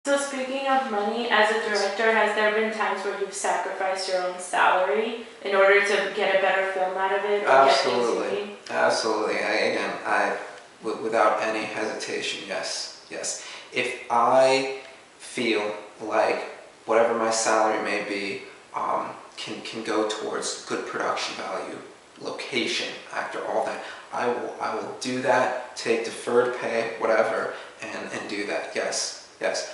So speaking of money, as a director, has there been times where you've sacrificed your own salary in order to get a better film out of it or Absolutely. get things moving? Absolutely. Without any hesitation, yes, yes. If I feel like whatever my salary may be can go towards good production value, location, actor, all that, I will do that. Take deferred pay, whatever, and do that. Yes, yes.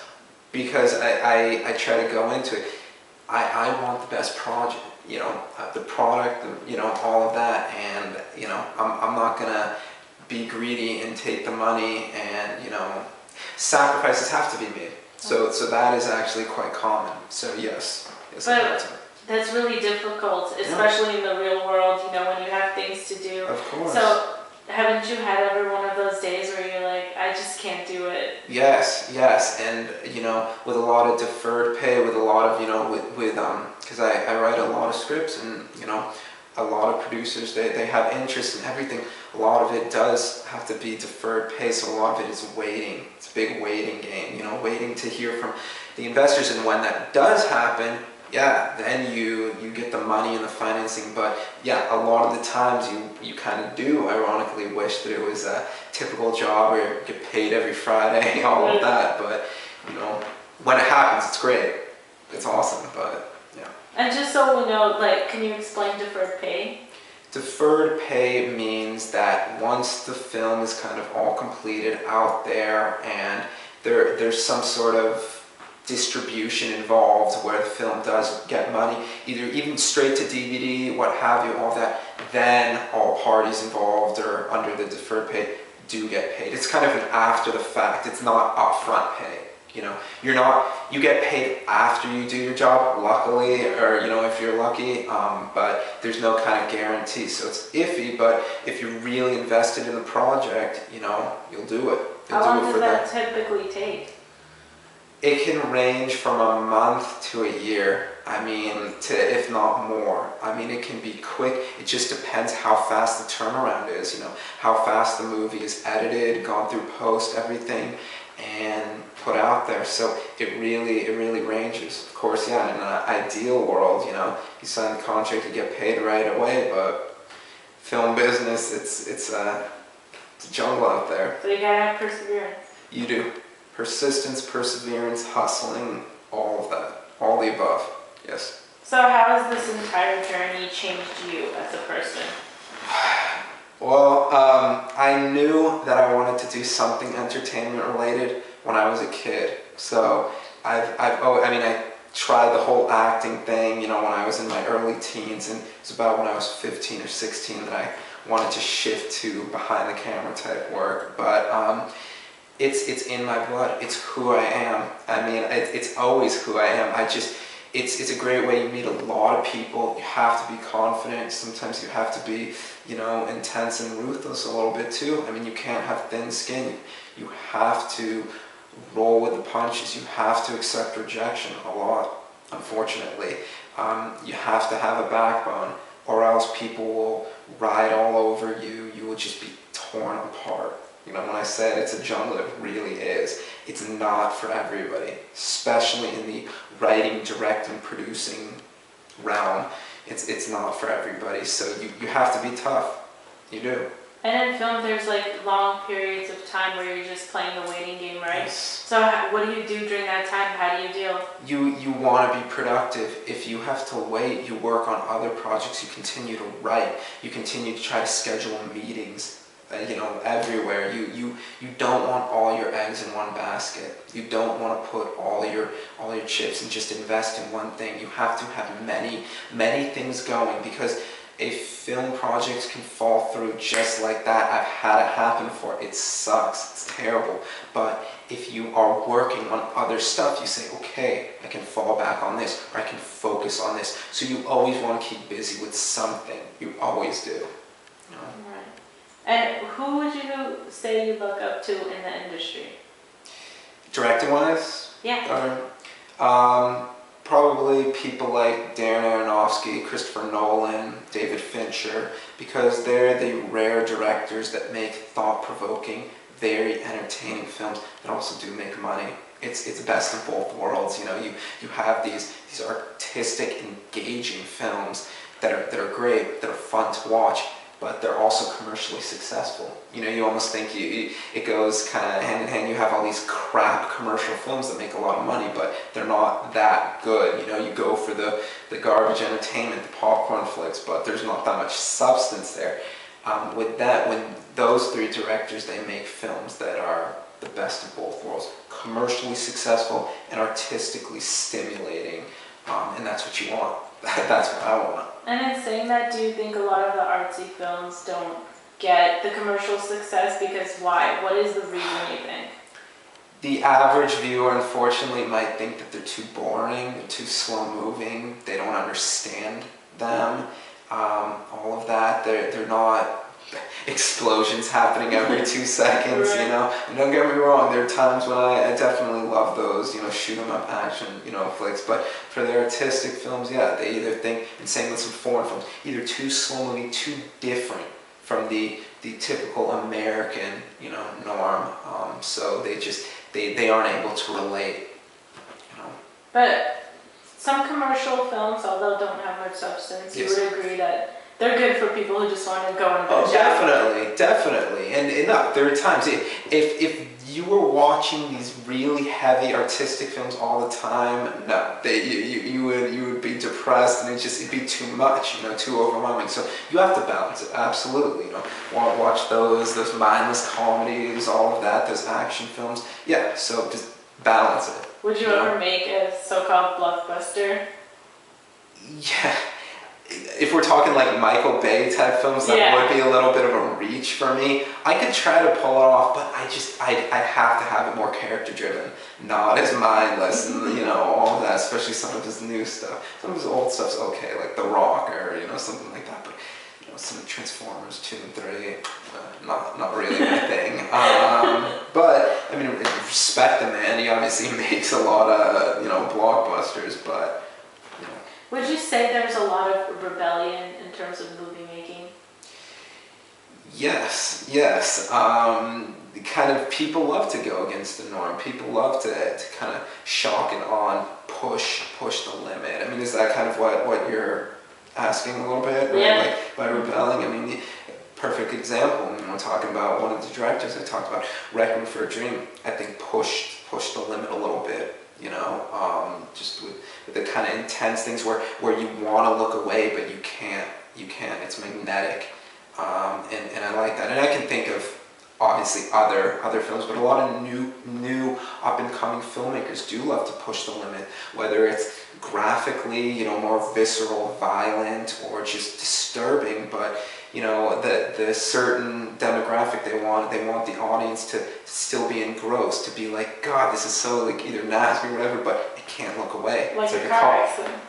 Because I try to go into it. I want the best project, the product, all of that, and I'm not gonna be greedy and take the money, and sacrifices have to be made. So that is actually quite common. So yes, But that's really difficult, especially in the real world. When you have things to do. Of course. So haven't you had ever one of those days where you're like, I just can't do it? Yes, yes, and with a lot of deferred pay, with a lot of because I write a lot of scripts, and a lot of producers they have interest in everything. A lot of it does have to be deferred pay, so a lot of it is waiting. It's a big waiting game, waiting to hear from the investors, and when that does happen, yeah, then you get the money and the financing. But yeah, a lot of the times you kind of do ironically wish that it was a typical job where you get paid every Friday, all of that. But when it happens, it's great. It's awesome. But yeah. And just so we know, can you explain deferred pay? Deferred pay means that once the film is kind of all completed out there, and there's some sort of distribution involved where the film does get money, even straight to DVD, what have you, all that, then all parties involved or under the deferred pay do get paid. It's kind of an after the fact. It's not upfront pay. You get paid after you do your job, luckily, or if you're lucky, but there's no kind of guarantee, so it's iffy. But if you're really invested in the project, you'll do it. How long does that typically take? It can range from a month to a year. If not more. It can be quick. It just depends how fast the turnaround is, how fast the movie is edited, gone through post, everything, and put out there. So it really ranges. Of course, yeah, in an ideal world, you sign the contract, you get paid right away, but film business, it's a jungle out there. So you gotta have perseverance. You do. Persistence, perseverance, hustling, all of that. All the above. Yes. So how has this entire journey changed you as a person? Well, I knew that I wanted to do something entertainment related when I was a kid. So I tried the whole acting thing, when I was in my early teens, and it was about when I was 15 or 16 that I wanted to shift to behind the camera type work. But it's in my blood. It's who I am. It's always who I am. It's a great way. You meet a lot of people. You have to be confident. Sometimes you have to be, intense and ruthless a little bit too. You can't have thin skin. You have to roll with the punches. You have to accept rejection a lot, unfortunately. You have to have a backbone, or else people will ride all over you. You will just be torn apart. When I said it's a jungle, it really is. It's not for everybody, especially in the writing, directing, producing realm. It's not for everybody, so you have to be tough. You do. And in film, there's long periods of time where you're just playing the waiting game, right? Yes. So what do you do during that time? How do you deal? You want to be productive. If you have to wait, you work on other projects. You continue to write. You continue to try to schedule meetings. Everywhere. You don't want all your eggs in one basket. You don't want to put all your chips and just invest in one thing. You have to have many things going, because a film project can fall through just like that. I've had it happen before. It sucks. It's terrible. But if you are working on other stuff, you say, okay, I can fall back on this, or I can focus on this. So you always want to keep busy with something. You always do. Right. And who would you say you look up to in the industry? Directing-wise? Yeah. Probably people like Darren Aronofsky, Christopher Nolan, David Fincher, because they're the rare directors that make thought-provoking, very entertaining films that also do make money. It's best of both worlds. You know, you have these artistic, engaging films that are great, that are fun to watch, but they're also commercially successful. You know, you almost think it goes kind of hand in hand. You have all these crap commercial films that make a lot of money, but they're not that good. You know, you go for the garbage entertainment, the popcorn flicks, but there's not that much substance there. With that, when those three directors, they make films that are the best of both worlds, commercially successful and artistically stimulating, and that's what you want. That's what I want. And in saying that, do you think a lot of the artsy films don't get the commercial success? Because why? What is the reason, you think? The average viewer, unfortunately, might think that they're too boring, they're too slow moving, they don't understand them, all of that. They're not explosions happening every 2 seconds, right. You know. And don't get me wrong, there are times when I definitely love those, you know, shoot 'em up action, you know, flicks. But for their artistic films, yeah, they either think, and same with some foreign films, either too slow moving, too different from the typical American, you know, norm. So they aren't able to relate, you know. But some commercial films, although don't have much substance, Yes. You would agree that they're good for people who just want to go and Oh, binge out. definitely. And no, there are times, if you were watching these really heavy artistic films all the time, no, you would be depressed, and it'd be too much, you know, too overwhelming. So you have to balance it, absolutely, you know. Watch those mindless comedies, all of that, those action films. Yeah, so just balance it. Would you ever make a so-called blockbuster? Yeah. If we're talking like Michael Bay type films, that would be a little bit of a reach for me. I could try to pull it off, but I have to have it more character driven, not as mindless, and you know, all of that, especially some of his new stuff. Some of his old stuff's okay, like The Rock or, you know, something like that, but you know, some Transformers 2 and 3, not really my thing. But I mean, respect the man. He obviously makes a lot of, you know, blockbusters, but would you say there's a lot of rebellion in terms of movie making? Yes. Kind of, people love to go against the norm. People love to kind of shock and awe, push the limit. I mean, is that kind of what you're asking a little bit? Right? Yeah. Like by rebelling, I mean, perfect example. When we're talking about one of the directors, I talked about Requiem for a Dream. I think pushed the limit a little bit. You know, just with the kind of intense things where you want to look away, but you can't. It's magnetic, and I like that. And I can think of obviously other films, but a lot of new up and coming filmmakers do love to push the limit, whether it's graphically, you know, more visceral, violent, or just disturbing. But you know, the certain demographic they want the audience to still be engrossed, to be like, God, this is so like either nasty or whatever, but I can't look away. Like it's a car accident.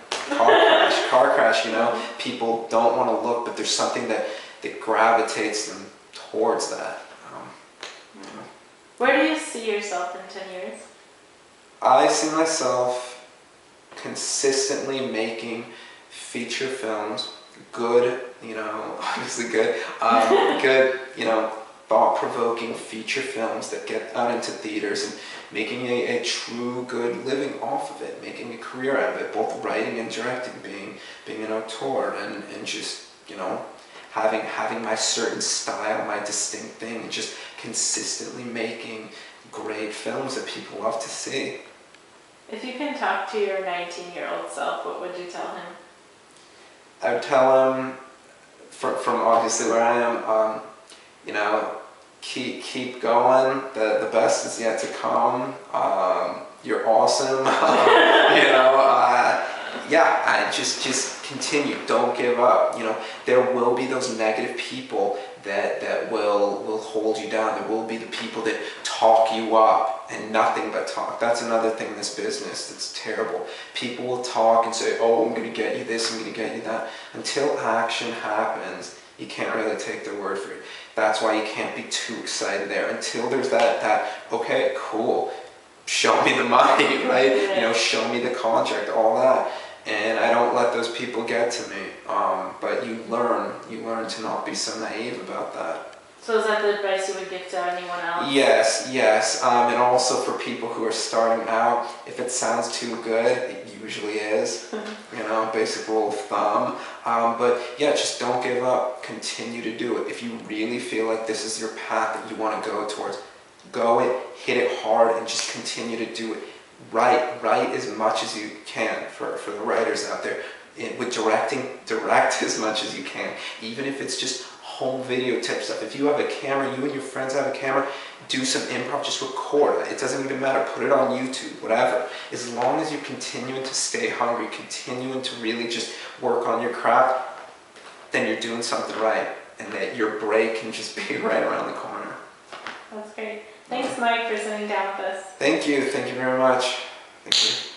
Car crash, you know. People don't want to look, but there's something that gravitates them towards that. You know. Where do you see yourself in 10 years? I see myself consistently making feature films, good, you know, obviously good, good, you know, thought-provoking feature films that get out into theaters and making a true good living off of it, making a career out of it, both writing and directing, being an auteur, and just, you know, having my certain style, my distinct thing, and just consistently making great films that people love to see. If you can talk to your 19-year-old self, what would you tell him? I would tell him, from obviously where I am, you know, keep going. The best is yet to come. You're awesome. You know, yeah. I just continue. Don't give up. You know, there will be those negative people that will hold you down. There will be the people that talk you up and nothing but talk. That's another thing in this business that's terrible. People will talk and say, oh, I'm going to get you this, I'm going to get you that. Until action happens, you can't really take their word for it. That's why you can't be too excited there. Until there's that okay, cool, show me the money, right? You know, show me the contract, all that. And I don't let those people get to me. But you learn to not be so naive about that. So is that the advice you would give to anyone else? Yes, yes. And also for people who are starting out, if it sounds too good, it usually is. You know, basic rule of thumb. But yeah, just don't give up. Continue to do it. If you really feel like this is your path that you want to go towards, go it, hit it hard, and just continue to do it. Write as much as you can for the writers out there. With directing, direct as much as you can. Even if it's just home video type stuff. If you have a camera, you and your friends have a camera, do some improv, just record. It doesn't even matter. Put it on YouTube, whatever. As long as you're continuing to stay hungry, continuing to really just work on your craft, then you're doing something right. And that your break can just be right around the corner. That's great. Thanks, Mike, for sitting down with us. Thank you. Thank you very much. Thank you.